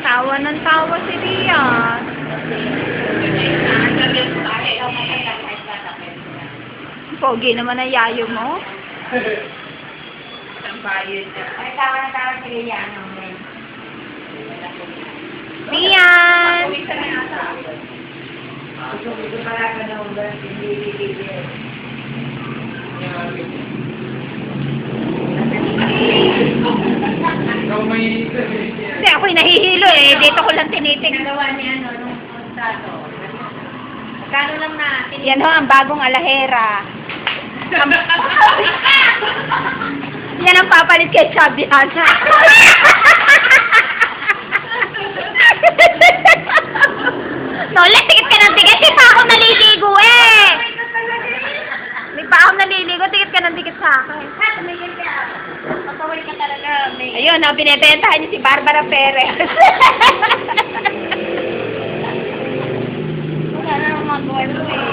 Tawa ng tawa si Rian. Pogi naman ang yayo mo. Ang bayad niya. Ay, tawa si Rian. Rian! Uwi ka na yata. Gusto pala ka na ulan, hindi bibigyan. Ikaw may Kasi ako'y nahihilo eh. Dito ko lang tinitig. Ginagawa niya, nung kontrato. Kano lang na? Yan ho, ang bagong alahera. Yan ang papalit kay Chabiana. Nole, tikit ka ng tikit. Di pa ako naliligo eh. Di pa ako naliligo. Tikit ka ng tikit sa akin. Pasaway ka talaga. Ayun, no, binibentahan niyo si Barbara Perez. Wala na nang magawa mo eh.